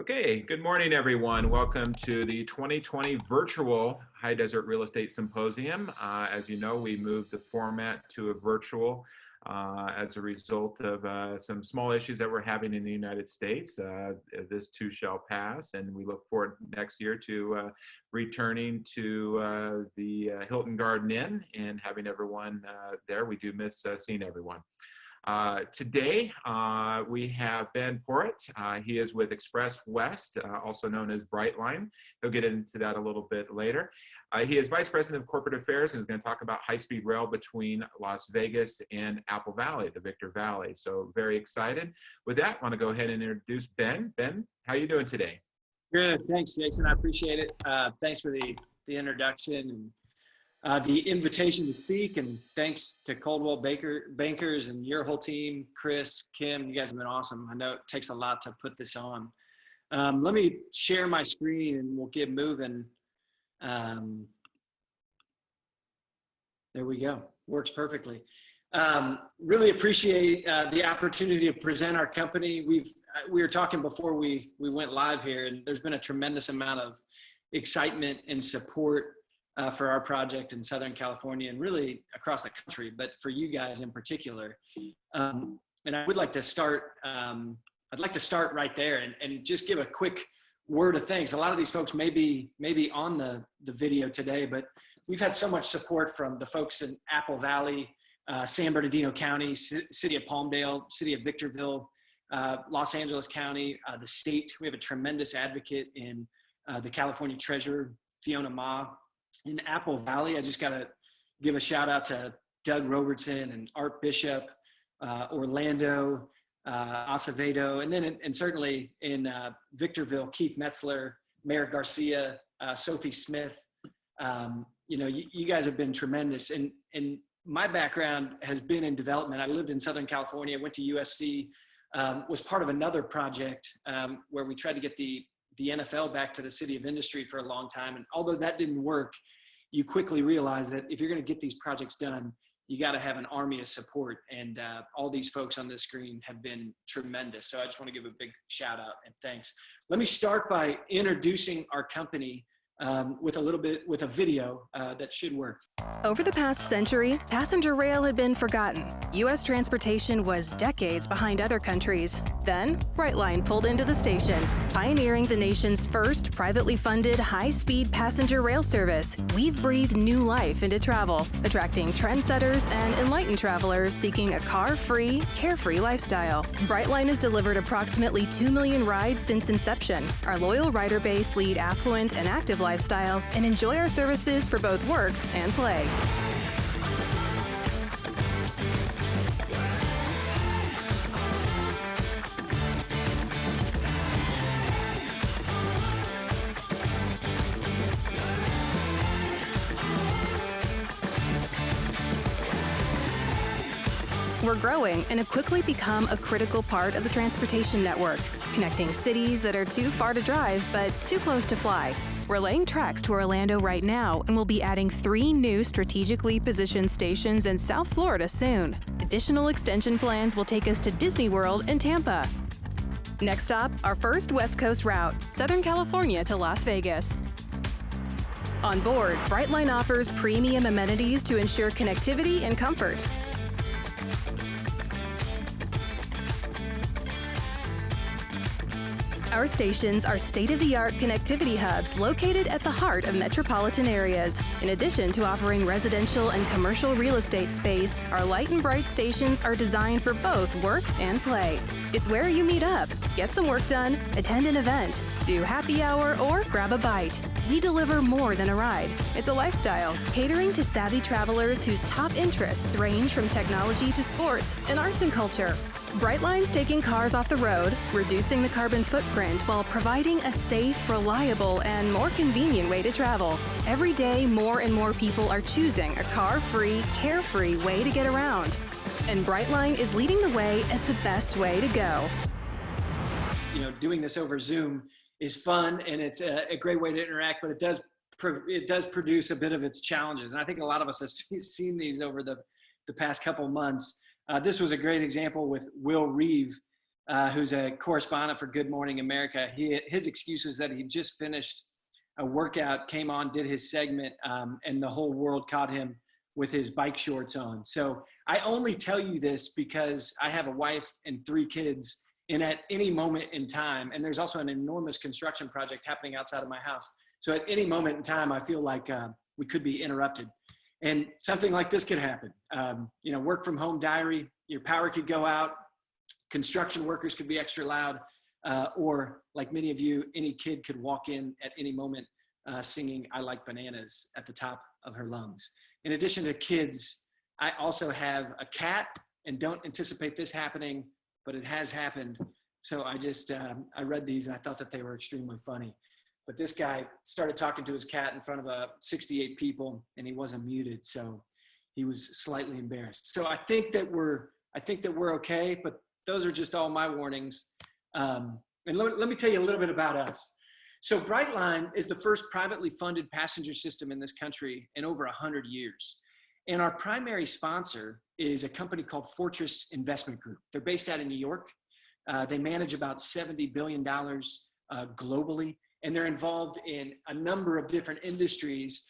Okay, good morning, everyone. Welcome to the 2020 virtual High Desert Real Estate Symposium. As you know, we moved the format to a virtual as a result of some small issues that we're having in the United States. This too shall pass, and we look forward next year to returning to the Hilton Garden Inn and having everyone there. We do miss seeing everyone. Today, we have Ben Porritt. He is with XpressWest, also known as Brightline. He'll get into that a little bit later. He is Vice President of Corporate Affairs and is going to talk about high-speed rail between Las Vegas and Apple Valley, the Victor Valley. So very excited. With that, I want to go ahead and introduce Ben. Ben, how are you doing today? Good. Thanks, Jason. I appreciate it. Thanks for the introduction and the invitation to speak, and thanks to Coldwell Bankers and your whole team, Chris, Kim. You guys have been awesome. I know it takes a lot to put this on. Let me share my screen and we'll get moving. There we go. Works perfectly. Really appreciate the opportunity to present our company. We were talking before we went live here, and there's been a tremendous amount of excitement and support for our project in Southern California and really across the country, but for you guys in particular. And I would like to start, I'd like to start right there and just give a quick word of thanks. A lot of these folks may be on the video today, but we've had so much support from the folks in Apple Valley, San Bernardino County, City of Palmdale, City of Victorville, Los Angeles County, the state. We have a tremendous advocate in the California Treasurer, Fiona Ma. In Apple Valley, I just got to give a shout out to Doug Robertson and Art Bishop, Orlando, Acevedo, and then and certainly in Victorville, Keith Metzler, Mayor Garcia, Sophie Smith. You know, you guys have been tremendous. And my background has been in development. I lived in Southern California, went to USC, was part of another project where we tried to get the NFL back to the city of industry for a long time. And although that didn't work, you quickly realize that if you're going to get these projects done, you got to have an army of support. And all these folks on this screen have been tremendous. So I just want to give a big shout out and thanks. Let me start by introducing our company with a video that should work. Over the past century, passenger rail had been forgotten. U.S. transportation was decades behind other countries. Then, Brightline pulled into the station, pioneering the nation's first privately funded high-speed passenger rail service. We've breathed new life into travel, attracting trendsetters and enlightened travelers seeking a car-free, carefree lifestyle. Brightline has delivered approximately 2 million rides since inception. Our loyal rider base lead affluent and active lifestyles and enjoy our services for both work and play. We're growing and have quickly become a critical part of the transportation network, connecting cities that are too far to drive but too close to fly. We're laying tracks to Orlando right now, and we'll be adding 3 new strategically positioned stations in South Florida soon. Additional extension plans will take us to Disney World and Tampa. Next stop, our first West Coast route, Southern California to Las Vegas. On board, Brightline offers premium amenities to ensure connectivity and comfort. Our stations are state-of-the-art connectivity hubs located at the heart of metropolitan areas. In addition to offering residential and commercial real estate space, our light and bright stations are designed for both work and play. It's where you meet up, get some work done, attend an event, do happy hour, or grab a bite. We deliver more than a ride. It's a lifestyle, catering to savvy travelers whose top interests range from technology to sports and arts and culture. Brightline's taking cars off the road, reducing the carbon footprint while providing a safe, reliable, and more convenient way to travel. Every day, more and more people are choosing a car-free, carefree way to get around. And Brightline is leading the way as the best way to go. You know, doing this over Zoom is fun and it's a great way to interact, but it does produce a bit of its challenges. And I think a lot of us have seen these over the past couple months. This was a great example with Will Reeve who's a correspondent for Good Morning America. His excuse is that he just finished a workout, came on, did his segment, and the whole world caught him with his bike shorts on. So I only tell you this because I have a wife and 3 kids, and at any moment in time, and there's also an enormous construction project happening outside of my house. So at any moment in time, I feel like we could be interrupted. And something like this could happen. You know, work from home diary, your power could go out, construction workers could be extra loud, or like many of you, any kid could walk in at any moment singing "I Like Bananas" at the top of her lungs. In addition to kids, I also have a cat, and don't anticipate this happening, but it has happened. So I just, I read these and I thought that they were extremely funny. But this guy started talking to his cat in front of 68 people, and he wasn't muted, so he was slightly embarrassed. So I think that we're okay, but those are just all my warnings. And let me tell you a little bit about us. So Brightline is the first privately funded passenger system in this country in over 100 years. And our primary sponsor is a company called Fortress Investment Group. They're based out in New York. They manage about $70 billion globally. And they're involved in a number of different industries,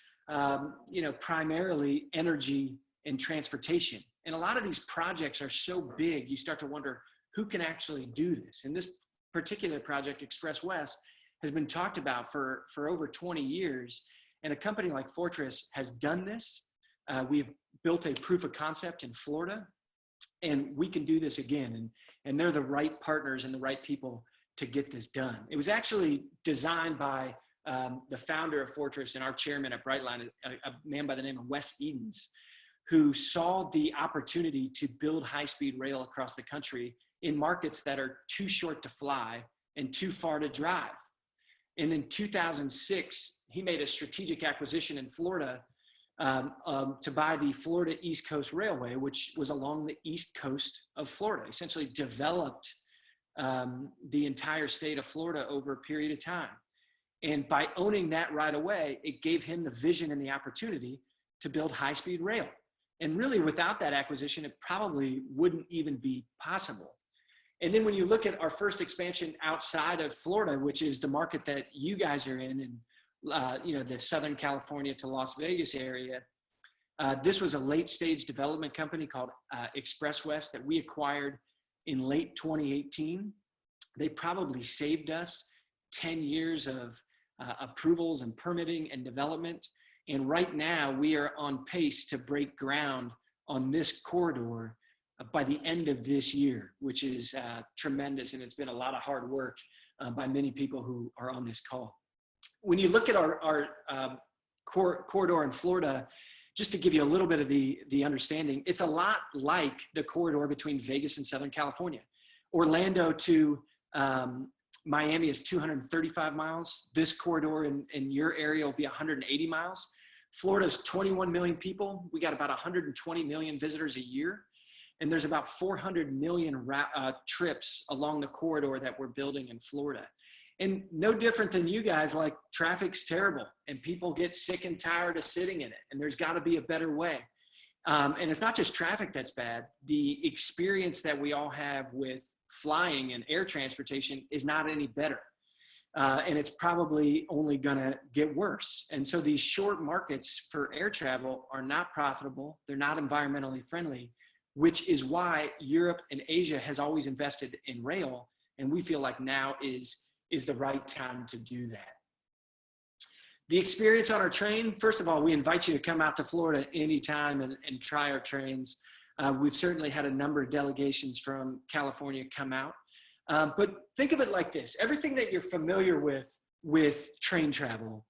you know, primarily energy and transportation. And a lot of these projects are so big, you start to wonder who can actually do this. And this particular project, XpressWest, has been talked about for over 20 years. And a company like Fortress has done this. We've built a proof of concept in Florida, and we can do this again. And they're the right partners and the right people to get this done. It was actually designed by the founder of Fortress and our chairman at Brightline, a man by the name of Wes Edens, who saw the opportunity to build high-speed rail across the country in markets that are too short to fly and too far to drive. And in 2006, he made a strategic acquisition in Florida to buy the Florida East Coast Railway, which was along the east coast of Florida, essentially developed the entire state of Florida over a period of time. And by owning that right away, it gave him the vision and the opportunity to build high-speed rail. And really, without that acquisition, it probably wouldn't even be possible. And then when you look at our first expansion outside of Florida, which is the market that you guys are in, and you know, the Southern California to Las Vegas area, this was a late-stage development company called XpressWest that we acquired in late 2018. They probably saved us 10 years of approvals and permitting and development. And right now we are on pace to break ground on this corridor by the end of this year, which is tremendous. And it's been a lot of hard work by many people who are on this call. When you look at our corridor in Florida, just to give you a little bit of the understanding, it's a lot like the corridor between Vegas and Southern California. Orlando to Miami is 235 miles. This corridor in your area will be 180 miles. Florida's 21 million people. We got about 120 million visitors a year. And there's about 400 million trips along the corridor that we're building in Florida. And no different than you guys, like, traffic's terrible and people get sick and tired of sitting in it. And there's got to be a better way. And it's not just traffic that's bad. The experience that we all have with flying and air transportation is not any better. And it's probably only going to get worse. And so these short markets for air travel are not profitable. They're not environmentally friendly, which is why Europe and Asia has always invested in rail. And we feel like now is the right time to do that. The experience on our train, first of all, we invite you to come out to Florida anytime and try our trains. We've certainly had a number of delegations from California come out. But think of it like this. Everything that you're familiar with train travel,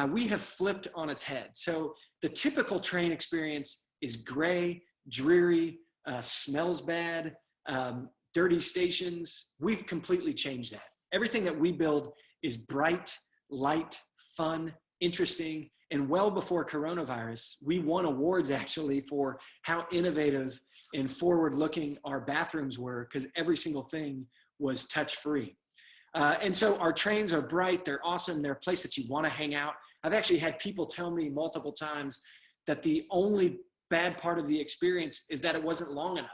we have flipped on its head. So the typical train experience is gray, dreary, smells bad, dirty stations. We've completely changed that. Everything that we build is bright, light, fun, interesting, and well before coronavirus, we won awards actually for how innovative and forward-looking our bathrooms were, because every single thing was touch-free. And so our trains are bright, they're awesome, they're a place that you want to hang out. I've actually had people tell me multiple times that the only bad part of the experience is that it wasn't long enough.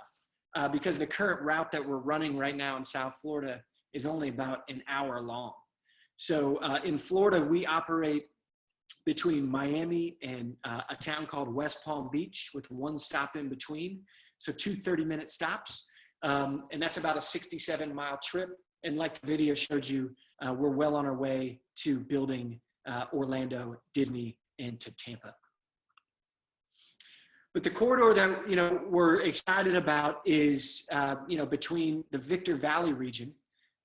because the current route that we're running right now in South Florida is only about an hour long. So in Florida, we operate between Miami and a town called West Palm Beach with one stop in between. So 2 30-minute stops. And that's about a 67-mile trip. And like the video showed you, we're well on our way to building Orlando, Disney, and to Tampa. But the corridor that we're excited about is between the Victor Valley region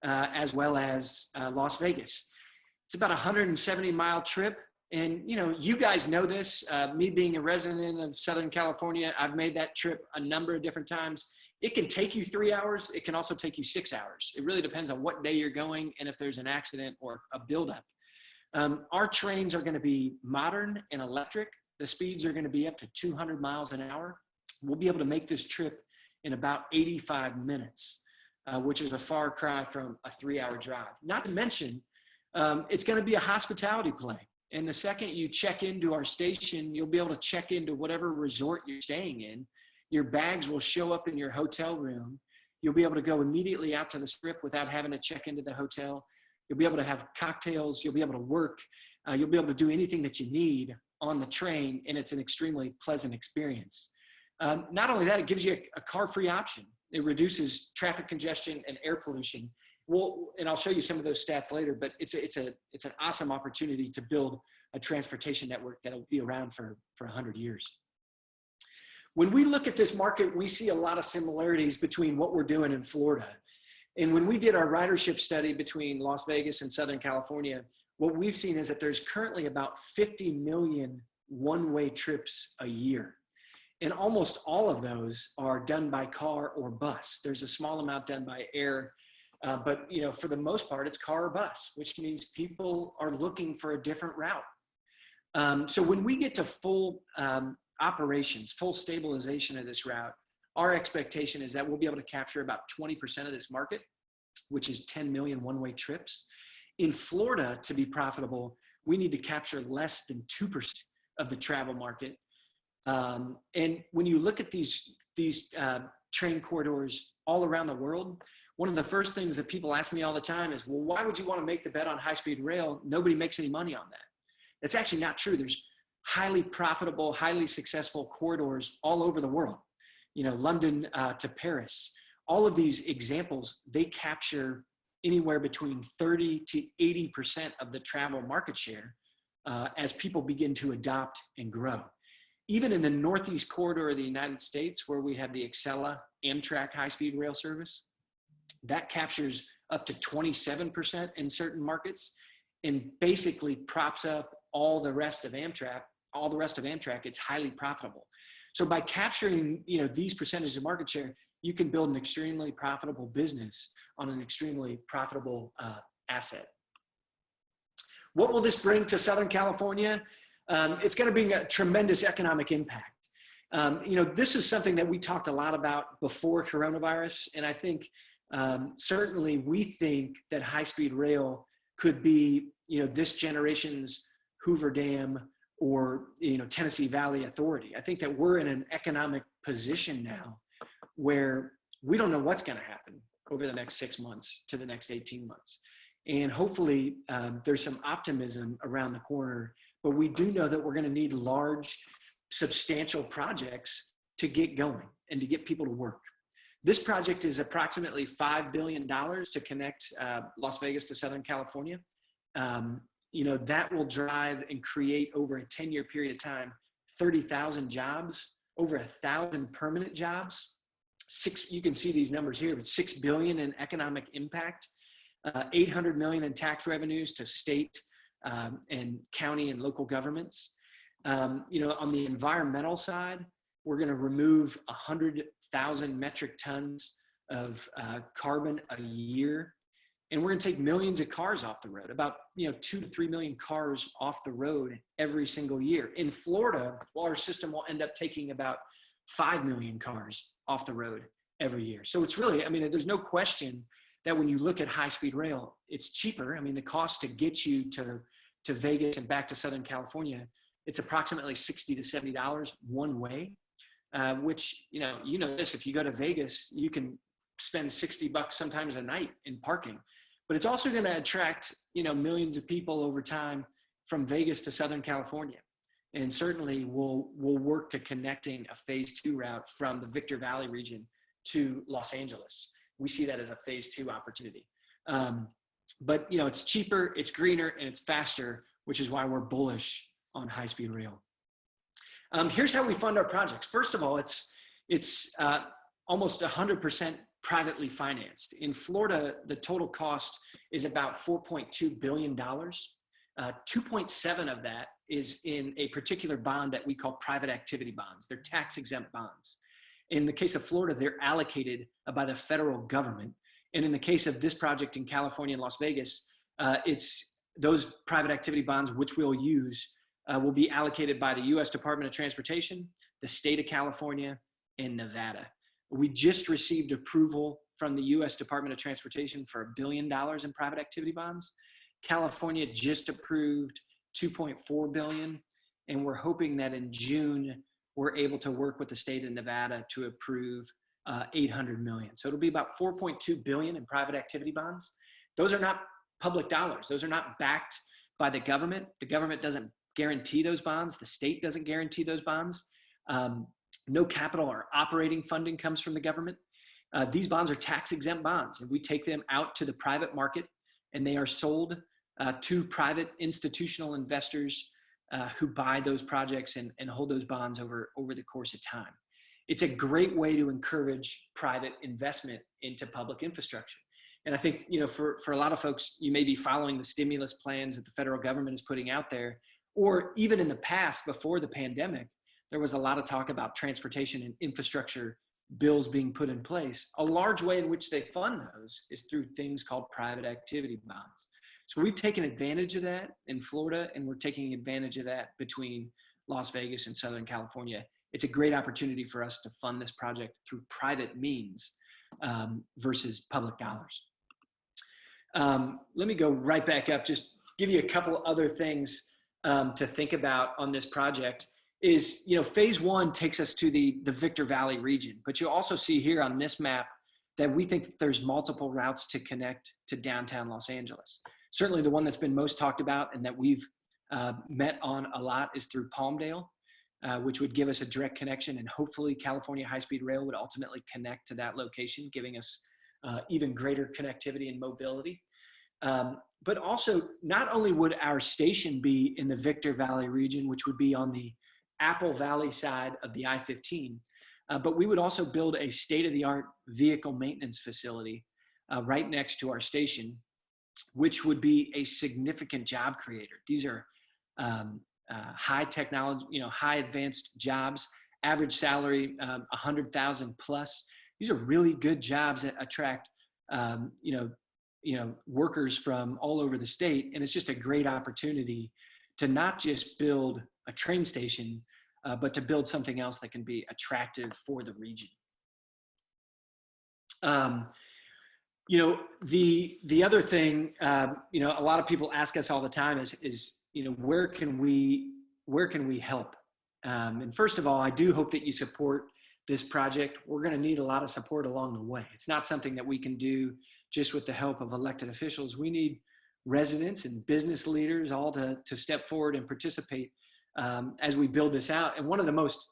as well as Las Vegas. It's about a 170-mile trip. And, you guys know this, me being a resident of Southern California, I've made that trip a number of different times. It can take you 3 hours. It can also take you 6 hours. It really depends on what day you're going and if there's an accident or a buildup. Our trains are going to be modern and electric. The speeds are going to be up to 200 miles an hour. We'll be able to make this trip in about 85 minutes, which is a far cry from a 3-hour drive. Not to mention, it's going to be a hospitality play. And the second you check into our station, you'll be able to check into whatever resort you're staying in. Your bags will show up in your hotel room. You'll be able to go immediately out to the Strip without having to check into the hotel. You'll be able to have cocktails. You'll be able to work. You'll be able to do anything that you need on the train, and it's an extremely pleasant experience. Not only that, it gives you a car-free option. It reduces traffic congestion and air pollution. And I'll show you some of those stats later, but it's an awesome opportunity to build a transportation network that'll be around for 100 years. When we look at this market, we see a lot of similarities between what we're doing in Florida. And when we did our ridership study between Las Vegas and Southern California, what we've seen is that there's currently about 50 million one-way trips a year. And almost all of those are done by car or bus. There's a small amount done by air, but for the most part, it's car or bus, which means people are looking for a different route. So when we get to full operations, full stabilization of this route, our expectation is that we'll be able to capture about 20% of this market, which is 10 million one-way trips. In Florida, to be profitable, we need to capture less than 2% of the travel market. And when you look at these train corridors all around the world, one of the first things that people ask me all the time is, well, why would you want to make the bet on high-speed rail? Nobody makes any money on that. That's actually not true. There's highly profitable, highly successful corridors all over the world. London to Paris. All of these examples, they capture anywhere between 30 to 80% of the travel market share as people begin to adopt and grow. Even in the Northeast corridor of the United States, where we have the Acela Amtrak high-speed rail service, that captures up to 27% in certain markets and basically props up all the rest of Amtrak. It's highly profitable. So by capturing these percentages of market share, you can build an extremely profitable business on an extremely profitable asset. What will this bring to Southern California? It's going to bring a tremendous economic impact. This is something that we talked a lot about before coronavirus, and I think certainly we think that high-speed rail could be this generation's Hoover Dam or Tennessee Valley Authority. I think that we're in an economic position now where we don't know what's going to happen over the next 6 months to the next 18 months. And hopefully there's some optimism around the corner, but we do know that we're going to need large, substantial projects to get going and to get people to work. This project is approximately $5 billion to connect Las Vegas to Southern California. That will drive and create over a 10-year period of time, 30,000 jobs, over 1,000 permanent jobs. You can see these numbers here, but $6 billion in economic impact, $800 million in tax revenues to state and county and local governments. On the environmental side, we're going to remove 100,000 metric tons of carbon a year. And we're going to take millions of cars off the road, about 2 to 3 million cars off the road every single year. In Florida, our system will end up taking about 5 million cars off the road every year. So it's really, there's no question that when you look at high-speed rail, it's cheaper. The cost to get you to Vegas and back to Southern California, it's approximately $60 to $70 one way. which, you know this, if you go to Vegas, you can spend $60 sometimes a night in parking. But it's also going to attract, millions of people over time from Vegas to Southern California. And certainly we'll work to connecting a phase 2 route from the Victor Valley region to Los Angeles. We see that as a phase 2 opportunity. But it's cheaper, it's greener, and it's faster, which is why we're bullish on high-speed rail. Here's how we fund our projects. First of all, it's almost 100% privately financed. In Florida, the total cost is about $4.2 billion. 2.7 of that is in a particular bond that we call private activity bonds. They're tax-exempt bonds. In the case of Florida, they're allocated by the federal government. And in the case of this project in California and Las Vegas, it's those private activity bonds, which we'll use, will be allocated by the U.S. Department of Transportation, the state of California, and Nevada. We just received approval from the U.S. Department of Transportation for $1 billion in private activity bonds. California just approved $2.4 billion, and we're hoping that in June, we're able to work with the state of Nevada to approve $800 million. So it'll be about $4.2 billion in private activity bonds. Those are not public dollars. Those are not backed by the government. The government doesn't guarantee those bonds. The state doesn't guarantee those bonds. No capital or operating funding comes from the government. These bonds are tax-exempt bonds, and we take them out to the private market, and they are sold to private institutional investors who buy those projects and hold those bonds over the course of time. It's a great way to encourage private investment into public infrastructure. And I think, for a lot of folks, you may be following the stimulus plans that the federal government is putting out there, or even in the past, before the pandemic, there was a lot of talk about transportation and infrastructure bills being put in place. A large way in which they fund those is through things called private activity bonds. So we've taken advantage of that in Florida, and we're taking advantage of that between Las Vegas and Southern California. It's a great opportunity for us to fund this project through private means versus public dollars. Let me go right back up, just give you a couple other things to think about on this project. Is, phase 1 takes us to the Victor Valley region, but you'll also see here on this map that we think that there's multiple routes to connect to downtown Los Angeles. Certainly the one that's been most talked about and that we've met on a lot is through Palmdale, which would give us a direct connection, and hopefully California High-Speed Rail would ultimately connect to that location, giving us even greater connectivity and mobility. But also, not only would our station be in the Victor Valley region, which would be on the Apple Valley side of the I-15, but we would also build a state-of-the-art vehicle maintenance facility right next to our station, which would be a significant job creator. These are high technology, high advanced jobs, average salary, 100,000 plus. These are really good jobs that attract, workers from all over the state. And it's just a great opportunity to not just build a train station, but to build something else that can be attractive for the region. The other thing, a lot of people ask us all the time is where can we help? And first of all, I do hope that you support this project. We're going to need a lot of support along the way. It's not something that we can do just with the help of elected officials. We need residents and business leaders all to step forward and participate as we build this out. And one of the most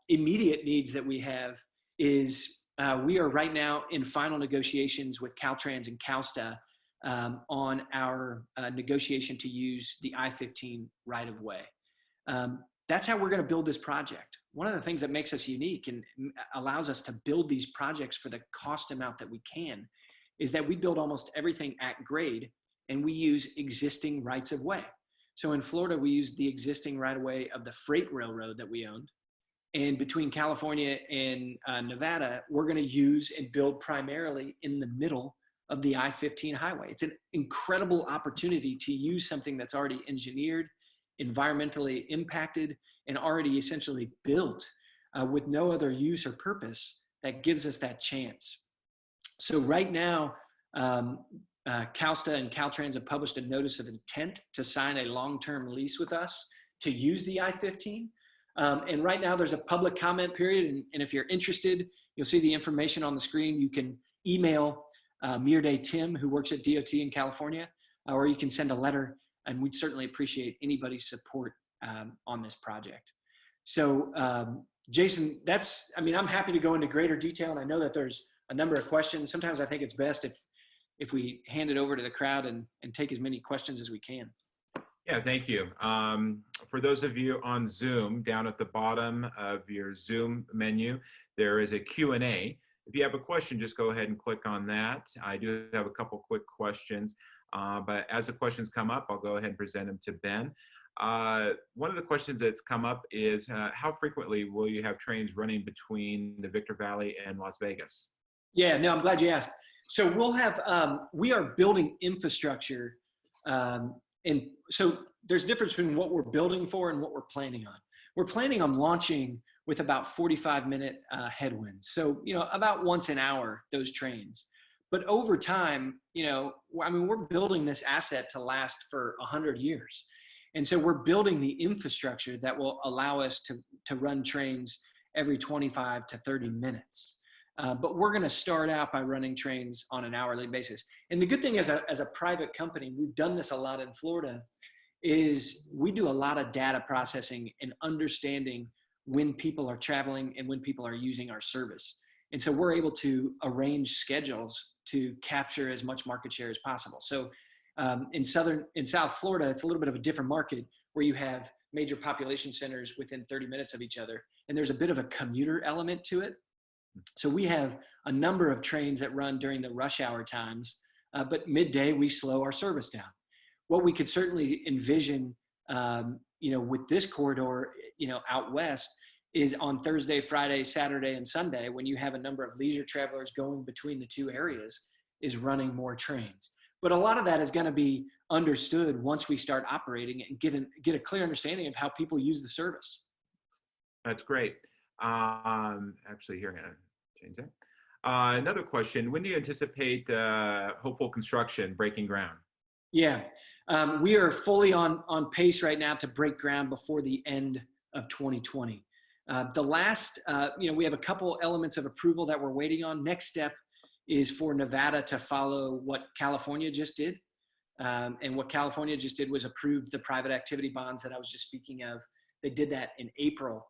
immediate needs that we have is we are right now in final negotiations with Caltrans and CalSTA on our negotiation to use the I-15 right-of-way. That's how we're going to build this project. One of the things that makes us unique and allows us to build these projects for the cost amount that we can is that we build almost everything at grade, and we use existing rights-of-way. So in Florida, we use the existing right-of-way of the freight railroad that we owned. And between California and Nevada, we're going to use and build primarily in the middle of the I-15 highway. It's an incredible opportunity to use something that's already engineered, environmentally impacted, and already essentially built with no other use or purpose that gives us that chance. So right now, CalSTA and Caltrans have published a notice of intent to sign a long-term lease with us to use the I-15. And right now there's a public comment period. And if you're interested, you'll see the information on the screen. You can email Mirday Tim, who works at DOT in California, or you can send a letter, and we'd certainly appreciate anybody's support on this project. So Jason, I'm happy to go into greater detail, and I know that there's a number of questions. Sometimes I think it's best if we hand it over to the crowd and take as many questions as we can. Yeah, thank you. For those of you on Zoom, down at the bottom of your Zoom menu, there is a Q&A. If you have a question, just go ahead and click on that. I do have a couple quick questions, but as the questions come up, I'll go ahead and present them to Ben. One of the questions that's come up is how frequently will you have trains running between the Victor Valley and Las Vegas? Yeah, no, I'm glad you asked. So we'll have, we are building infrastructure. And so there's a difference between what we're building for and what we're planning on. We're planning on launching with about 45-minute headwinds. So, about once an hour, those trains. But over time, we're building this asset to last for 100 years. And so we're building the infrastructure that will allow us to run trains every 25 to 30 minutes. But we're going to start out by running trains on an hourly basis. And the good thing as a private company, we've done this a lot in Florida, is we do a lot of data processing and understanding when people are traveling and when people are using our service. And so we're able to arrange schedules to capture as much market share as possible. So in South Florida, it's a little bit of a different market where you have major population centers within 30 minutes of each other. And there's a bit of a commuter element to it. So we have a number of trains that run during the rush hour times, but midday we slow our service down. What we could certainly envision, with this corridor, out west, is on Thursday, Friday, Saturday, and Sunday, when you have a number of leisure travelers going between the two areas, is running more trains. But a lot of that is going to be understood once we start operating and get a clear understanding of how people use the service. That's great. Actually, here, I'm going to change that. Another question, when do you anticipate hopeful construction breaking ground? Yeah, we are fully on pace right now to break ground before the end of 2020. The last, we have a couple elements of approval that we're waiting on. Next step is for Nevada to follow what California just did. And what California just did was approve the private activity bonds that I was just speaking of. They did that in April.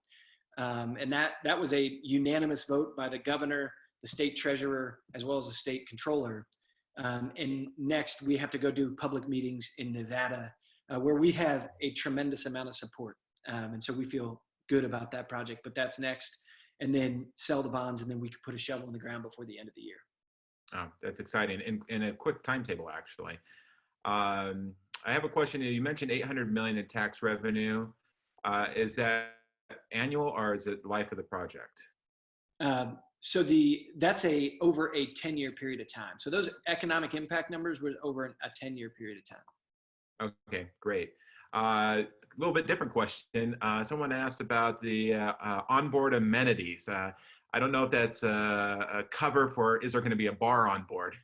And that was a unanimous vote by the governor, the state treasurer, as well as the state controller. And next, we have to go do public meetings in Nevada, where we have a tremendous amount of support. And so we feel good about that project, but that's next. And then sell the bonds, and then we could put a shovel in the ground before the end of the year. Oh, that's exciting. And a quick timetable, actually. I have a question. You mentioned $800 million in tax revenue. Is that annual, or is it life of the project? So that's over a 10-year period of time. So those economic impact numbers were over a 10-year period of time. Okay, great. A little bit different question. Someone asked about the onboard amenities. I don't know if that's a cover for, is there going to be a bar on board?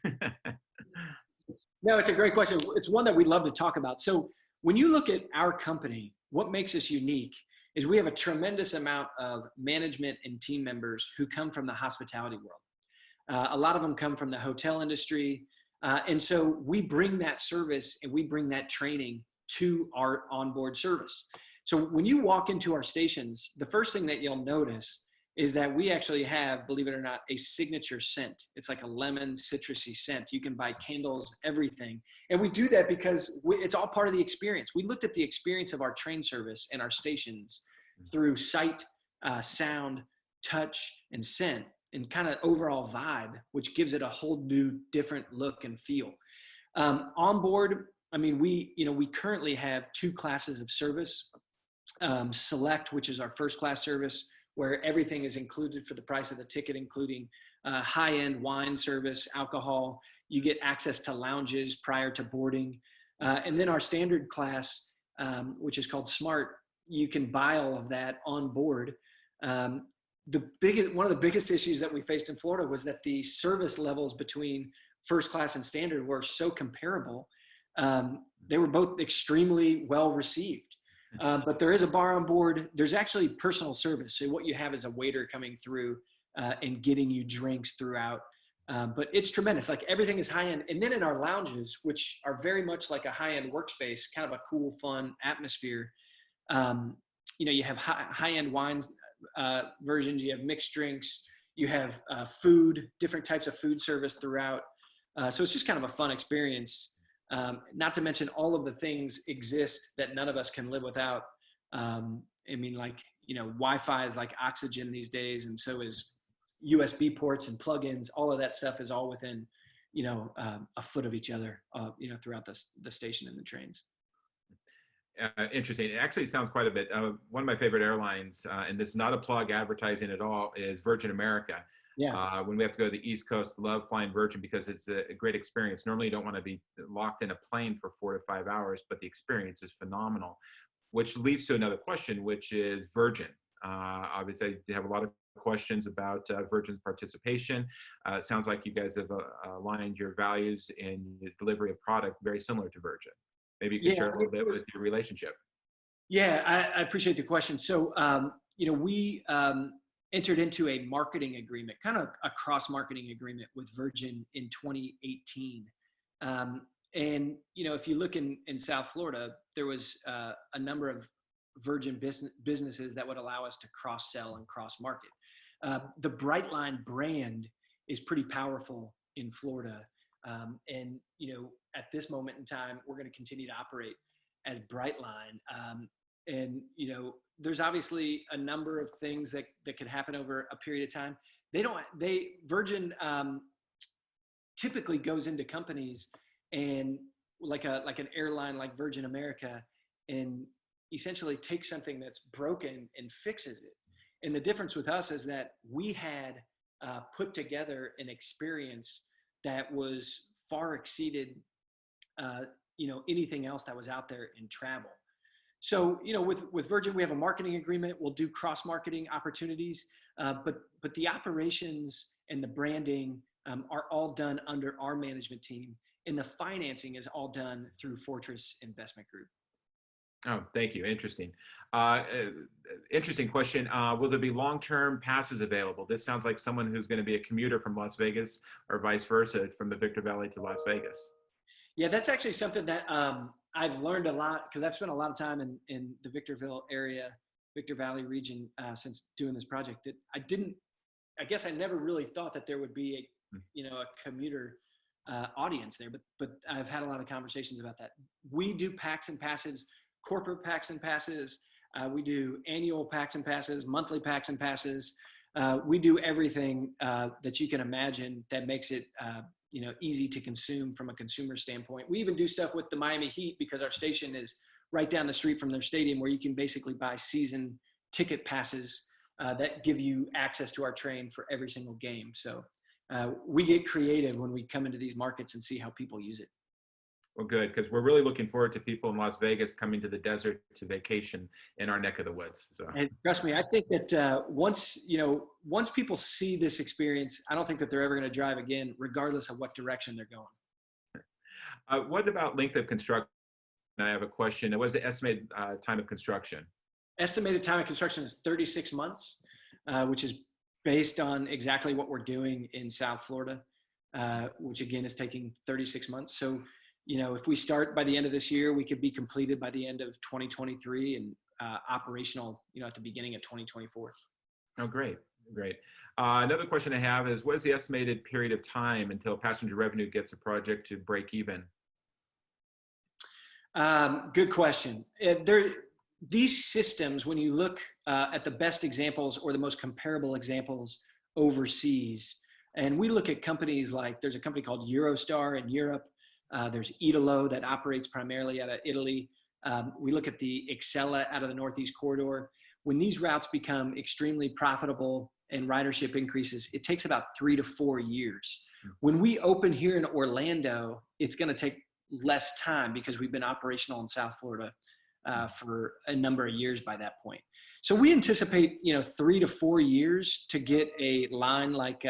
No, it's a great question. It's one that we love to talk about. So when you look at our company, what makes us unique is we have a tremendous amount of management and team members who come from the hospitality world. A lot of them come from the hotel industry. And so we bring that service and we bring that training to our onboard service. So when you walk into our stations, the first thing that you'll notice is that we actually have, believe it or not, a signature scent. It's like a lemon citrusy scent. You can buy candles, everything. And we do that because it's all part of the experience. We looked at the experience of our train service and our stations through sight, sound, touch, and scent, and kind of overall vibe, which gives it a whole new different look and feel. On board, we currently have two classes of service. Select, which is our first class service, where everything is included for the price of the ticket, including high-end wine service, alcohol. You get access to lounges prior to boarding. And then our standard class, which is called Smart, you can buy all of that on board. One of the biggest issues that we faced in Florida was that the service levels between first class and standard were so comparable. They were both extremely well received. But there is a bar on board. There's actually personal service. So what you have is a waiter coming through and getting you drinks throughout. But it's tremendous. Like everything is high end. And then in our lounges, which are very much like a high end workspace, kind of a cool, fun atmosphere. You have high end wines versions. You have mixed drinks. You have food, different types of food service throughout. So it's just kind of a fun experience. Not to mention all of the things exist that none of us can live without. Wi-Fi is like oxygen these days, and so is USB ports and plugins. All of that stuff is all within, a foot of each other, throughout the station and the trains. Interesting. It actually sounds quite a bit. One of my favorite airlines, and this is not a plug advertising at all, is Virgin America. Yeah. When we have to go to the East Coast, love flying Virgin because it's a great experience. Normally you don't want to be locked in a plane for 4 to 5 hours, but the experience is phenomenal, which leads to another question, which is Virgin. Obviously you have a lot of questions about Virgin's participation. It sounds like you guys have aligned your values in the delivery of product very similar to Virgin. Maybe you can share a little bit with your relationship. Yeah, I appreciate the question. So, we entered into a marketing agreement, kind of a cross-marketing agreement with Virgin in 2018. If you look in South Florida, there was a number of Virgin businesses that would allow us to cross-sell and cross-market. The Brightline brand is pretty powerful in Florida. At this moment in time, we're going to continue to operate as Brightline. There's obviously a number of things that could happen over a period of time. Virgin typically goes into companies and like an airline like Virgin America and essentially takes something that's broken and fixes it. And the difference with us is that we had put together an experience that was far exceeded anything else that was out there in travel. So, with Virgin, we have a marketing agreement. We'll do cross-marketing opportunities, but the operations and the branding are all done under our management team, and the financing is all done through Fortress Investment Group. Oh, thank you. Interesting. Interesting question. Will there be long-term passes available? This sounds like someone who's going to be a commuter from Las Vegas or vice versa from the Victor Valley to Las Vegas. Yeah, that's actually something that I've learned a lot because I've spent a lot of time in the Victorville area, Victor Valley region since doing this project. I guess I never really thought that there would be a commuter audience there, but I've had a lot of conversations about that. We do packs and passes, corporate packs and passes. We do annual packs and passes, monthly packs and passes. We do everything that you can imagine that makes it easy to consume from a consumer standpoint. We even do stuff with the Miami Heat because our station is right down the street from their stadium, where you can basically buy season ticket passes that give you access to our train for every single game. So we get creative when we come into these markets and see how people use it. Well, good, because we're really looking forward to people in Las Vegas coming to the desert to vacation in our neck of the woods. So, and trust me, I think that once people see this experience, I don't think that they're ever going to drive again, regardless of what direction they're going. What about length of construction? I have a question. What is the estimated time of construction? Estimated time of construction is 36 months, which is based on exactly what we're doing in South Florida, which again is taking 36 months. So, if we start by the end of this year, we could be completed by the end of 2023 and operational, at the beginning of 2024. Oh, great. Another question I have is, what is the estimated period of time until passenger revenue gets a project to break even? Good question. These systems, when you look at the best examples or the most comparable examples overseas, and we look at companies like, there's a company called Eurostar in Europe. There's Italo that operates primarily out of Italy. We look at the Excella out of the Northeast Corridor. When these routes become extremely profitable and ridership increases, it takes about 3 to 4 years. When we open here in Orlando, it's going to take less time because we've been operational in South Florida for a number of years by that point. So we anticipate, 3 to 4 years to get a line like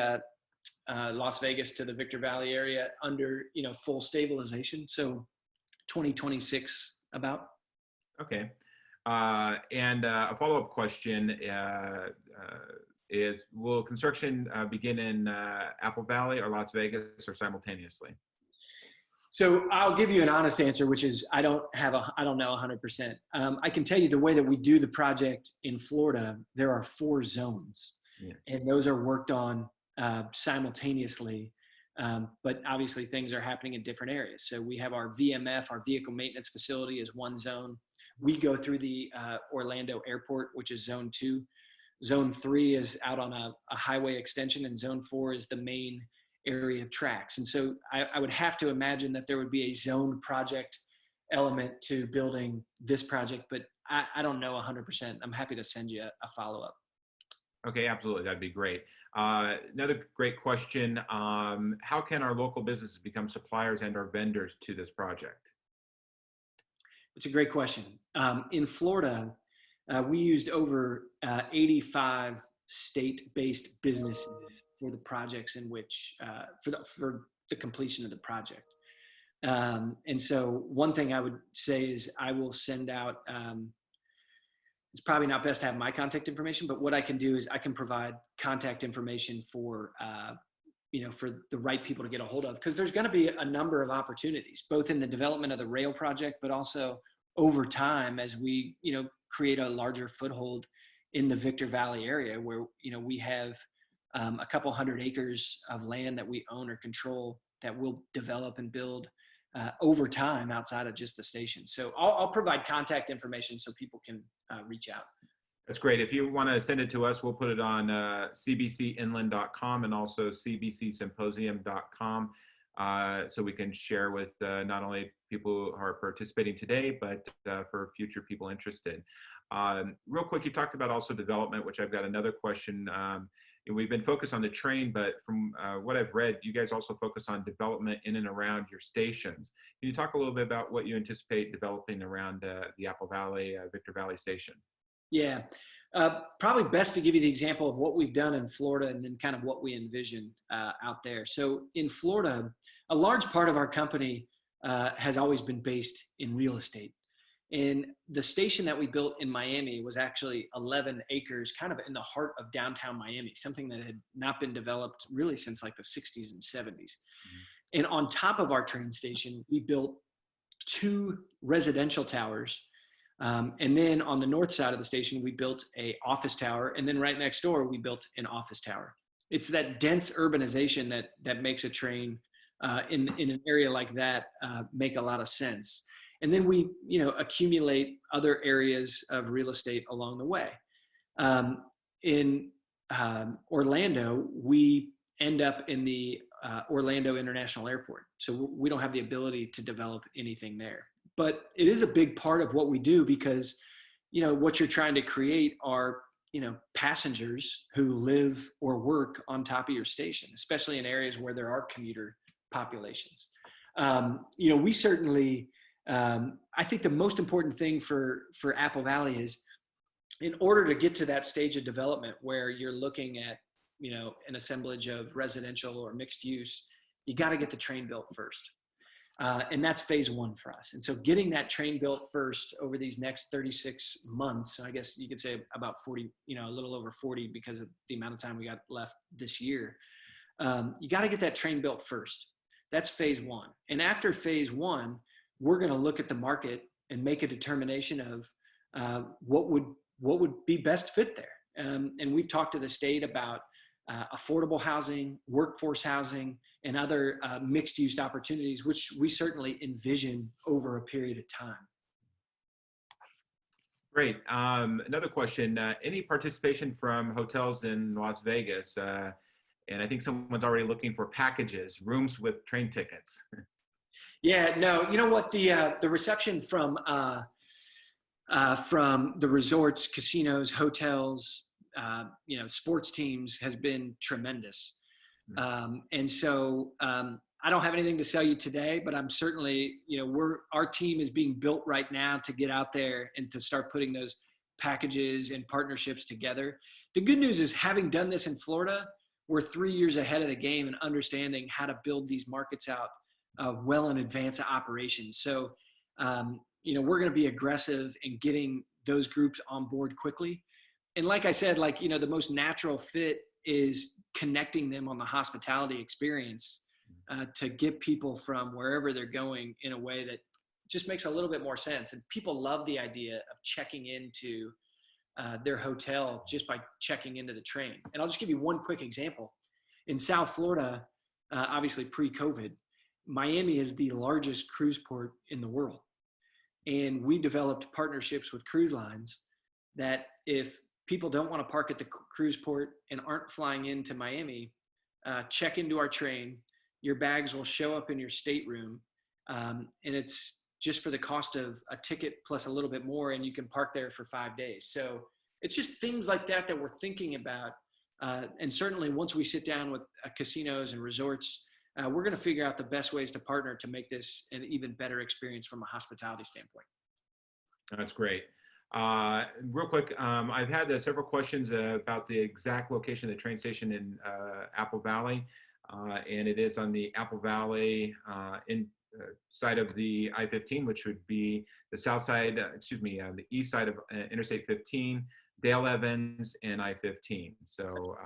Las Vegas to the Victor Valley area under, full stabilization. So 2026 about. Okay. And a follow-up question is, will construction begin in Apple Valley or Las Vegas or simultaneously? So I'll give you an honest answer, which is I don't know 100%. I can tell you the way that we do the project in Florida, there are 4 zones, and those are worked on simultaneously. But obviously things are happening in different areas. So we have our VMF, our vehicle maintenance facility, is one zone. We go through the Orlando airport, which is zone 2. Zone 3 is out on a highway extension, and zone 4 is the main area of tracks. And so I would have to imagine that there would be a zone project element to building this project, but I don't know 100%. I'm happy to send you a follow-up. Okay, absolutely. That'd be great. Another great question. How can our local businesses become suppliers and or vendors to this project? It's a great question. In Florida, we used over 85 state-based businesses for the projects in which, for the completion of the project. And so one thing I would say is I will send out, it's probably not best to have my contact information, but what I can do is I can provide contact information for, for the right people to get a hold of, because there's going to be a number of opportunities, both in the development of the rail project, but also over time as we, create a larger foothold in the Victor Valley area where, we have a couple hundred acres of land that we own or control that we'll develop and build over time outside of just the station. So I'll provide contact information so people can reach out. That's great. If you want to send it to us, we'll put it on cbcinland.com and also cbcsymposium.com so we can share with not only people who are participating today, but for future people interested. Real quick, you talked about also development, which I've got another question. We've been focused on the train, but from what I've read, you guys also focus on development in and around your stations. Can you talk a little bit about what you anticipate developing around the Apple Valley, Victor Valley station? Yeah, probably best to give you the example of what we've done in Florida and then kind of what we envision out there. So in Florida, a large part of our company has always been based in real estate. And the station that we built in Miami was actually 11 acres, kind of in the heart of downtown Miami, something that had not been developed really since like the 60s and 70s. Mm-hmm. And on top of our train station, we built 2 residential towers. And then on the north side of the station, we built an office tower. And then right next door, we built an office tower. It's that dense urbanization that makes a train in an area like that make a lot of sense. And then we, accumulate other areas of real estate along the way. In Orlando, we end up in the Orlando International Airport. So we don't have the ability to develop anything there. But it is a big part of what we do because, what you're trying to create are, passengers who live or work on top of your station, especially in areas where there are commuter populations. We certainly, I think the most important thing for Apple Valley is in order to get to that stage of development where you're looking at, an assemblage of residential or mixed use, you got to get the train built first. And that's phase 1 for us. And so getting that train built first over these next 36 months, I guess you could say about 40, a little over 40 because of the amount of time we got left this year. You got to get that train built first. That's phase 1. And after phase 1, we're going to look at the market and make a determination of what would be best fit there. And we've talked to the state about affordable housing, workforce housing, and other mixed-use opportunities, which we certainly envision over a period of time. Great. Another question, any participation from hotels in Las Vegas? And I think someone's already looking for packages, rooms with train tickets. Yeah, no, you know what, the reception from the resorts, casinos, hotels, sports teams has been tremendous. And so I don't have anything to sell you today, but I'm certainly, our team is being built right now to get out there and to start putting those packages and partnerships together. The good news is, having done this in Florida, we're 3 years ahead of the game and understanding how to build these markets out well in advance of operations. So, we're going to be aggressive in getting those groups on board quickly. And like I said, like, you know, the most natural fit is connecting them on the hospitality experience to get people from wherever they're going in a way that just makes a little bit more sense. And people love the idea of checking into their hotel just by checking into the train. And I'll just give you one quick example. In South Florida, obviously pre-COVID, Miami is the largest cruise port in the world. And we developed partnerships with cruise lines that if people don't want to park at the cruise port and aren't flying into Miami, check into our train. Your bags will show up in your stateroom, and it's just for the cost of a ticket plus a little bit more, and you can park there for 5 days. So it's just things like that that we're thinking about. And certainly once we sit down with casinos and resorts, we're going to figure out the best ways to partner to make this an even better experience from a hospitality standpoint. That's great. Real quick, I've had several questions about the exact location of the train station in Apple Valley, and it is on the Apple Valley side of the I-15, which would be the south side, the east side of Interstate 15, Dale Evans, and I-15. So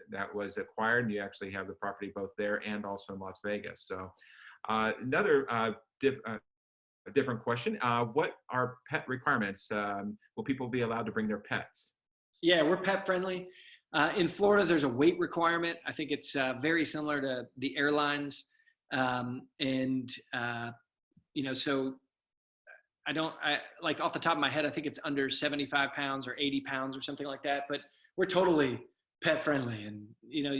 that was acquired, and you actually have the property both there and also in Las Vegas. So another different question. What are pet requirements? Will people be allowed to bring their pets? Yeah, we're pet friendly. In Florida, there's a weight requirement. I think it's very similar to the airlines. You know, so I like off the top of my head, I think it's under 75 pounds or 80 pounds or something like that, but we're totally pet friendly. And, you know,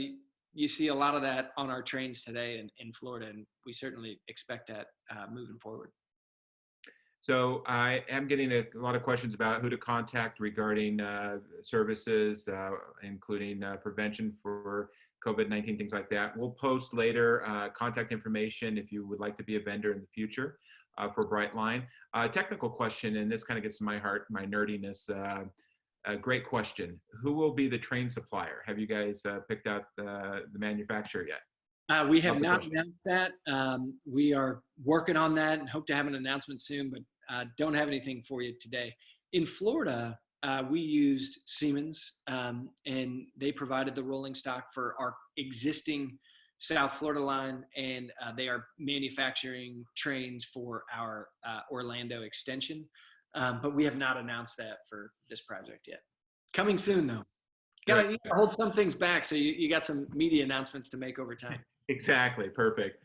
you see a lot of that on our trains today in Florida, and we certainly expect that moving forward. So I am getting a lot of questions about who to contact regarding services, including prevention for COVID-19, things like that. We'll post later contact information if you would like to be a vendor in the future for Brightline. Technical question, and this kind of gets to my heart, my nerdiness. A great question. Who will be the train supplier? Have you guys picked out the manufacturer yet? We have not announced that. We are working on that and hope to have an announcement soon, but don't have anything for you today. In Florida, we used Siemens, and they provided the rolling stock for our existing South Florida line, and they are manufacturing trains for our Orlando extension. But we have not announced that for this project yet. Coming soon, though. You gotta hold some things back, so you got some media announcements to make over time. Exactly, perfect.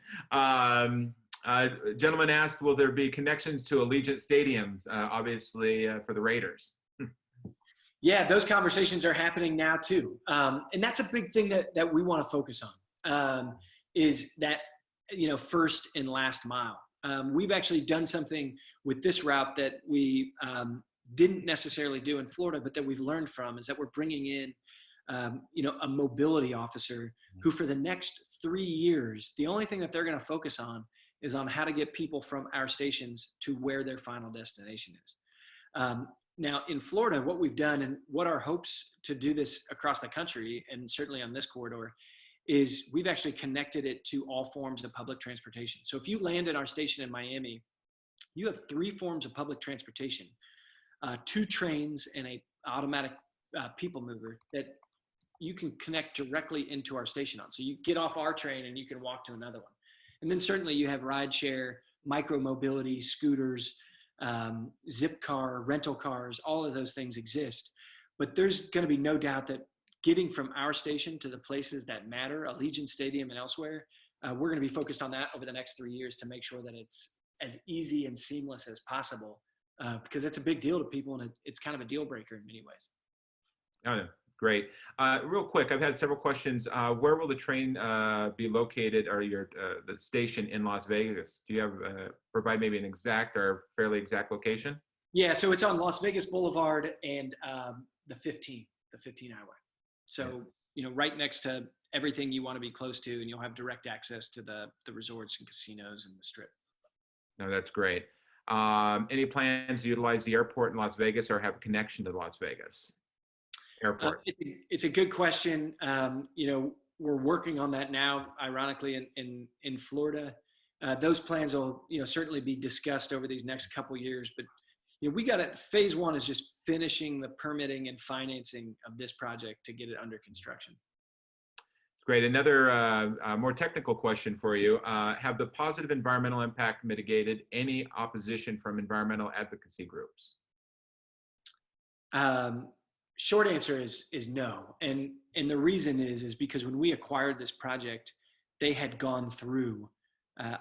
Gentleman asked, will there be connections to Allegiant Stadiums, obviously for the Raiders? Yeah, those conversations are happening now too. And that's a big thing that we want to focus on, is that, you know, first and last mile. We've actually done something with this route that we didn't necessarily do in Florida, but that we've learned from, is that we're bringing in, you know, a mobility officer who for the next 3 years, the only thing that they're going to focus on is on how to get people from our stations to where their final destination is. Now in Florida, what we've done and what our hopes to do this across the country, and certainly on this corridor, is we've actually connected it to all forms of public transportation. So if you land at our station in Miami, you have 3 forms of public transportation, 2 trains and a automatic people mover that you can connect directly into our station on. So you get off our train and you can walk to another one. And then certainly you have rideshare, micro mobility, scooters, zip car, rental cars, all of those things exist. But there's going to be no doubt that getting from our station to the places that matter, Allegiant Stadium and elsewhere, we're going to be focused on that over the next 3 years to make sure that it's as easy and seamless as possible, because it's a big deal to people, and it's kind of a deal breaker in many ways. Oh, great. Real quick, I've had several questions. Where will the train be located, or the station in Las Vegas? Do you have provide maybe an exact or fairly exact location? Yeah, so it's on Las Vegas Boulevard and the 15 highway. So, you know, right next to everything you want to be close to, and you'll have direct access to the resorts and casinos and the Strip. No, that's great. Any plans to utilize the airport in Las Vegas or have a connection to Las Vegas airport? It's a good question. You know, we're working on that now, ironically, in Florida. Those plans will, you know, certainly be discussed over these next couple of years. But, we got it. Phase one is just finishing the permitting and financing of this project to get it under construction. Great. Another more technical question for you. Have the positive environmental impact mitigated any opposition from environmental advocacy groups? Short answer is no. And the reason is because when we acquired this project, they had gone through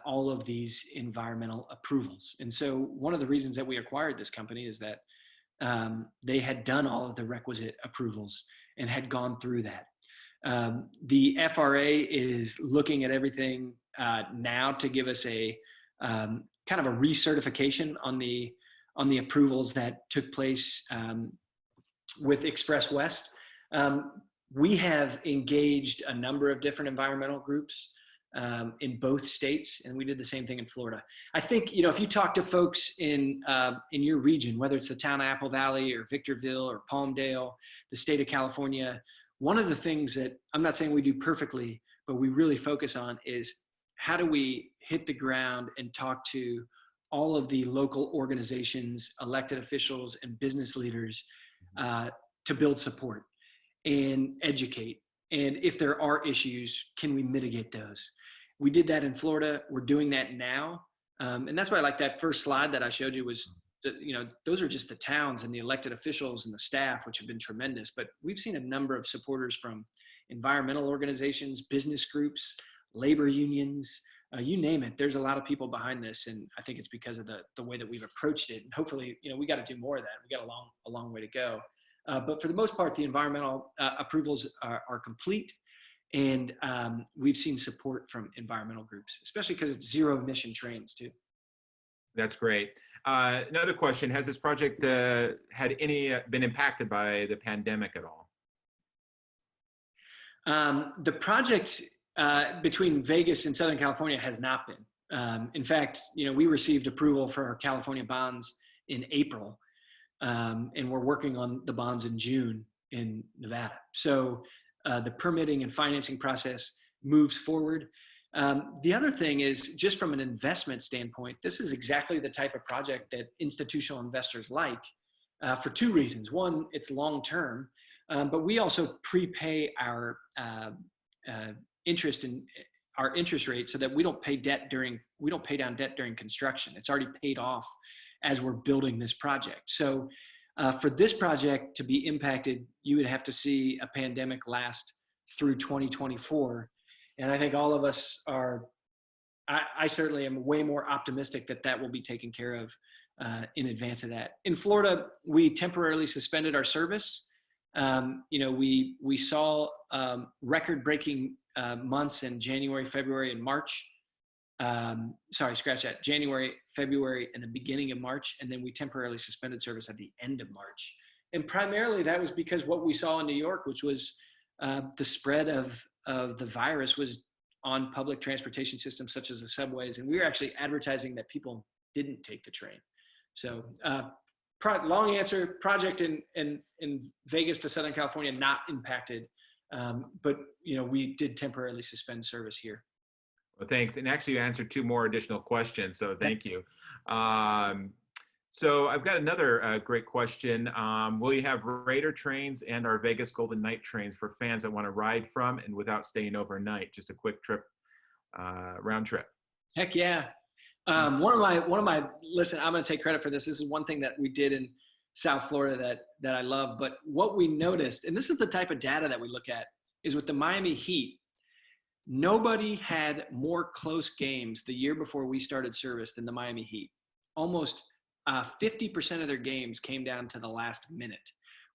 all of these environmental approvals. And so one of the reasons that we acquired this company is that they had done all of the requisite approvals and had gone through that. The FRA is looking at everything now to give us a kind of a recertification on the approvals that took place with XpressWest. We have engaged a number of different environmental groups in both states, and we did the same thing in Florida. I think, if you talk to folks in your region, whether it's the town of Apple Valley or Victorville or Palmdale, the state of California, one of the things that I'm not saying we do perfectly, but we really focus on is how do we hit the ground and talk to all of the local organizations, elected officials, and business leaders to build support and educate. And if there are issues, can we mitigate those? We did that in Florida. We're doing that now. And that's why I like that first slide that I showed you was, those are just the towns and the elected officials and the staff, which have been tremendous. But we've seen a number of supporters from environmental organizations, business groups, labor unions, you name it. There's a lot of people behind this. And I think it's because of the way that we've approached it. And hopefully, we got to do more of that. We got a long way to go. But for the most part, the environmental approvals are complete. And we've seen support from environmental groups, especially because it's zero emission trains too. That's great. Another question, has this project had been impacted by the pandemic at all? The project between Vegas and Southern California has not been. In fact, we received approval for our California bonds in April, and we're working on the bonds in June in Nevada. So the permitting and financing process moves forward. The other thing is, just from an investment standpoint, this is exactly the type of project that institutional investors like for two reasons. One, it's long-term, but we also prepay our interest rate so that we don't pay down debt during construction. It's already paid off as we're building this project. So for this project to be impacted, you would have to see a pandemic last through 2024. And I think all of us I certainly am way more optimistic that will be taken care of in advance of that. In Florida, we temporarily suspended our service. We saw record-breaking months in January, February, and March. January, February, and the beginning of March. And then we temporarily suspended service at the end of March. And primarily that was because what we saw in New York, which was the spread of the virus, was on public transportation systems such as the subways. And we were actually advertising that people didn't take the train. So long answer, project in Vegas to Southern California, not impacted. But we did temporarily suspend service here. Well, thanks. And actually, you answered two more additional questions, so thank you. So I've got another great question. Will you have Raider trains and our Vegas Golden Knight trains for fans that want to ride from and without staying overnight? Just a quick trip, round trip. Heck yeah. One of my, listen, I'm going to take credit for this. This is one thing that we did in South Florida that I love. But what we noticed, and this is the type of data that we look at, is with the Miami Heat, nobody had more close games the year before we started service than the Miami Heat. Almost 50% of their games came down to the last minute,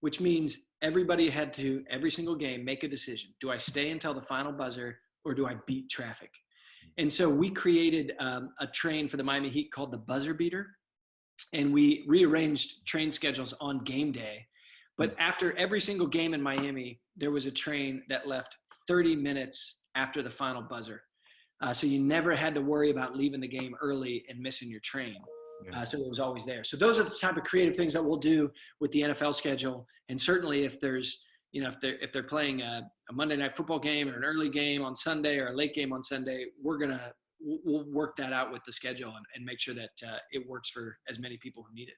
which means everybody had to, every single game, make a decision. Do I stay until the final buzzer or do I beat traffic? And so we created a train for the Miami Heat called the Buzzer Beater, and we rearranged train schedules on game day. But after every single game in Miami, there was a train that left 30 minutes after the final buzzer. So you never had to worry about leaving the game early and missing your train. So it was always there. So those are the type of creative things that we'll do with the NFL schedule. And certainly if there's, if they're playing a Monday night football game or an early game on Sunday or a late game on Sunday, we'll work that out with the schedule and make sure that it works for as many people who need it.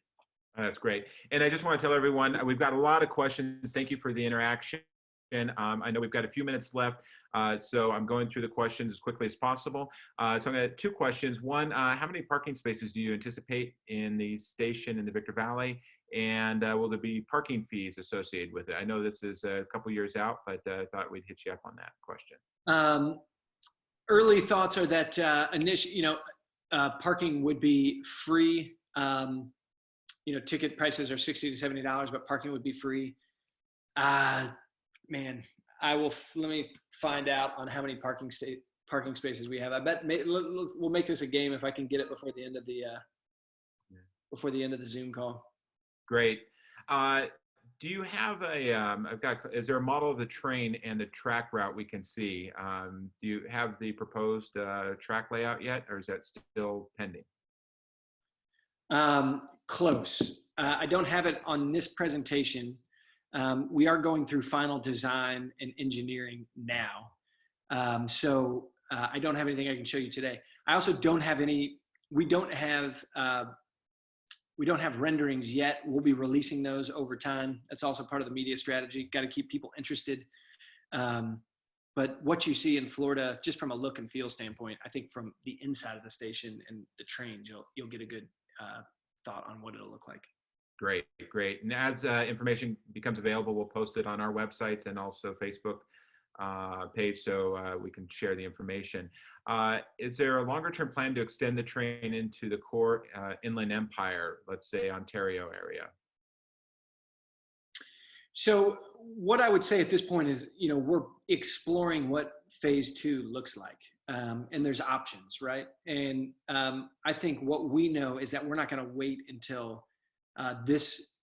That's great. And I just want to tell everyone, we've got a lot of questions. Thank you for the interaction. I know we've got a few minutes left, so I'm going through the questions as quickly as possible. So I'm going to have two questions. One, how many parking spaces do you anticipate in the station in the Victor Valley? And will there be parking fees associated with it? I know this is a couple years out, but I thought we'd hit you up on that question. Early thoughts are that parking would be free. Ticket prices are $60 to $70, but parking would be free. Man, let me find out on how many parking spaces we have. I bet we'll make this a game if I can get it before the end of the Zoom call. Great. Do you have is there a model of the train and the track route we can see? Do you have the proposed track layout yet, or is that still pending? Close. I don't have it on this presentation. We are going through final design and engineering now. So I don't have anything I can show you today. I also don't have we don't have renderings yet. We'll be releasing those over time. That's also part of the media strategy. Got to keep people interested. But what you see in Florida, just from a look and feel standpoint, I think from the inside of the station and the trains, you'll get a good thought on what it'll look like. Great, great. And as information becomes available, we'll post it on our websites and also Facebook page so we can share the information. Is there a longer term plan to extend the train into the core Inland Empire, let's say Ontario area? So what I would say at this point is, we're exploring what phase 2 looks like. And there's options, right? And I think what we know is that we're not going to wait until this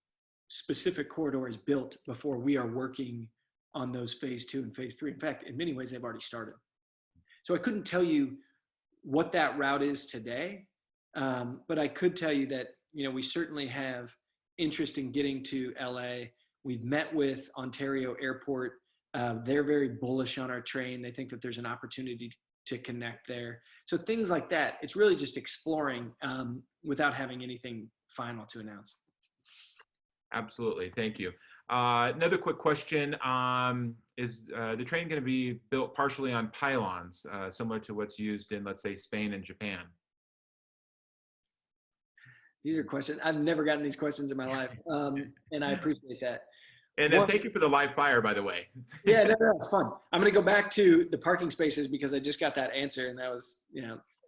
specific corridor is built before we are working on those phase 2 and phase 3. In fact, in many ways, they've already started. So I couldn't tell you what that route is today, but I could tell you that, we certainly have interest in getting to LA. We've met with Ontario Airport. They're very bullish on our train. They think that there's an opportunity to connect there. So things like that. It's really just exploring without having anything final to announce. Absolutely. Thank you. Another quick question. Is the train going to be built partially on pylons, similar to what's used in, let's say, Spain and Japan? These are questions. I've never gotten these questions in my life, and I appreciate that. And then thank you for the live fire, by the way. Yeah, no, it's fun. I'm going to go back to the parking spaces because I just got that answer, and that was,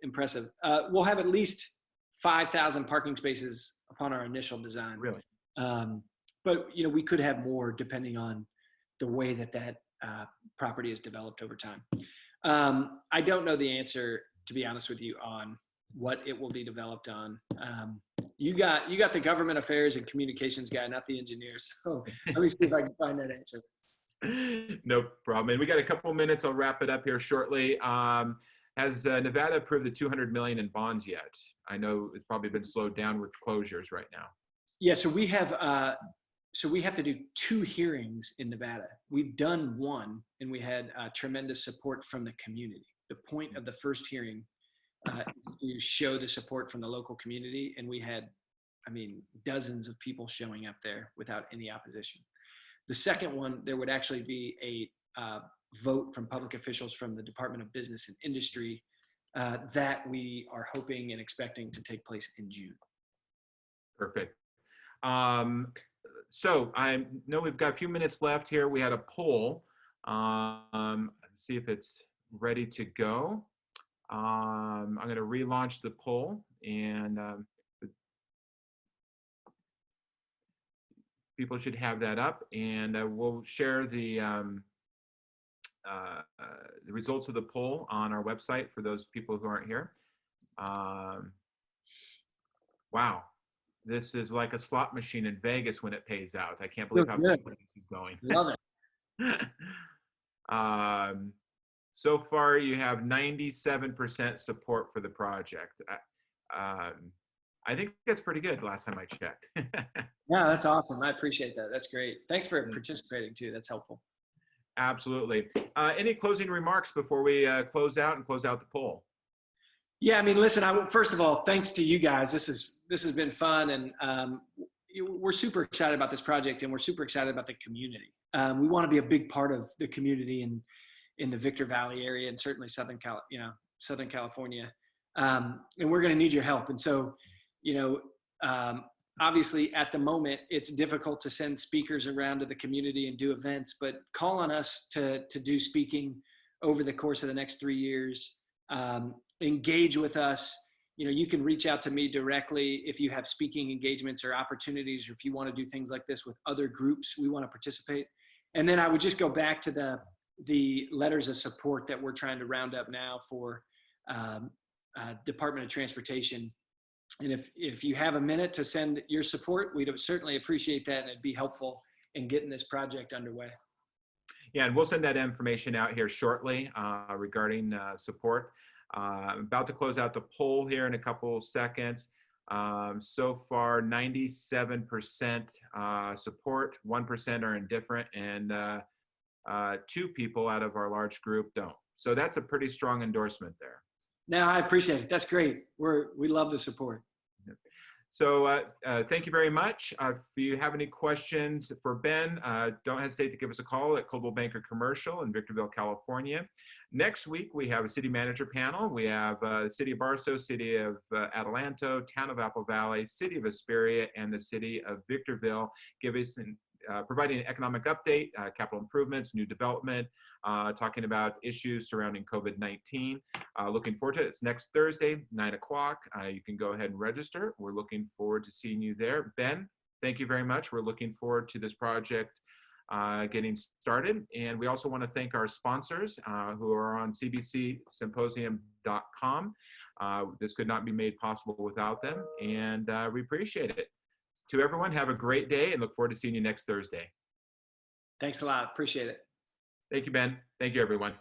impressive. We'll have at least 5,000 parking spaces upon our initial design. Really? But we could have more depending on the way that property is developed over time. I don't know the answer, to be honest with you, on what it will be developed on. You got the government affairs and communications guy, not the engineer. So let me see if I can find that answer. No problem. And we got a couple minutes. I'll wrap it up here shortly. Has Nevada approved the $200 million in bonds yet? I know it's probably been slowed down with closures right now. Yeah, so we have to do 2 hearings in Nevada. We've done one, and we had tremendous support from the community. The point of the first hearing to show the support from the local community, and we had, dozens of people showing up there without any opposition. The second one, there would actually be a vote from public officials from the Department of Business and Industry that we are hoping and expecting to take place in June. Perfect. So I know we've got a few minutes left here. We had a poll. See if it's ready to go. I'm going to relaunch the poll, and people should have that up, and we'll share the results of the poll on our website for those people who aren't here. Wow. This is like a slot machine in Vegas when it pays out. I can't believe how quickly this is going. Love it. So far, you have 97% support for the project. I think that's pretty good last time I checked. Yeah, that's awesome. I appreciate that. That's great. Thanks for participating too. That's helpful. Absolutely. Any closing remarks before we close out and close out the poll? Yeah, listen, first of all, thanks to you guys. This has been fun. And, we're super excited about this project, and we're super excited about the community. We want to be a big part of the community in the Victor Valley area, and certainly Southern California. And we're going to need your help. And so, obviously at the moment, it's difficult to send speakers around to the community and do events, but call on us to do speaking over the course of the next 3 years. Engage with us. You can reach out to me directly if you have speaking engagements or opportunities, or if you want to do things like this with other groups, we want to participate. And then I would just go back to the letters of support that we're trying to round up now for Department of Transportation. And if you have a minute to send your support, we'd certainly appreciate that, and it'd be helpful in getting this project underway. Yeah, and we'll send that information out here shortly regarding support. I'm about to close out the poll here in a couple seconds. So far, 97% support, 1% are indifferent, and 2 people out of our large group don't. So that's a pretty strong endorsement there. No, I appreciate it. That's great. We love the support. So thank you very much. If you have any questions for Ben, don't hesitate to give us a call at Coldwell Banker Commercial in Victorville, California. Next week, we have a city manager panel. We have the City of Barstow, City of Adelanto, Town of Apple Valley, City of Hesperia, and the City of Victorville providing an economic update, capital improvements, new development, talking about issues surrounding COVID-19. Looking forward to it. It's next Thursday, 9 o'clock. You can go ahead and register. We're looking forward to seeing you there. Ben, thank you very much. We're looking forward to this project getting started. And we also want to thank our sponsors who are on cbcsymposium.com. This could not be made possible without them, and we appreciate it. To everyone, have a great day and look forward to seeing you next Thursday. Thanks a lot. Appreciate it. Thank you, Ben. Thank you, everyone.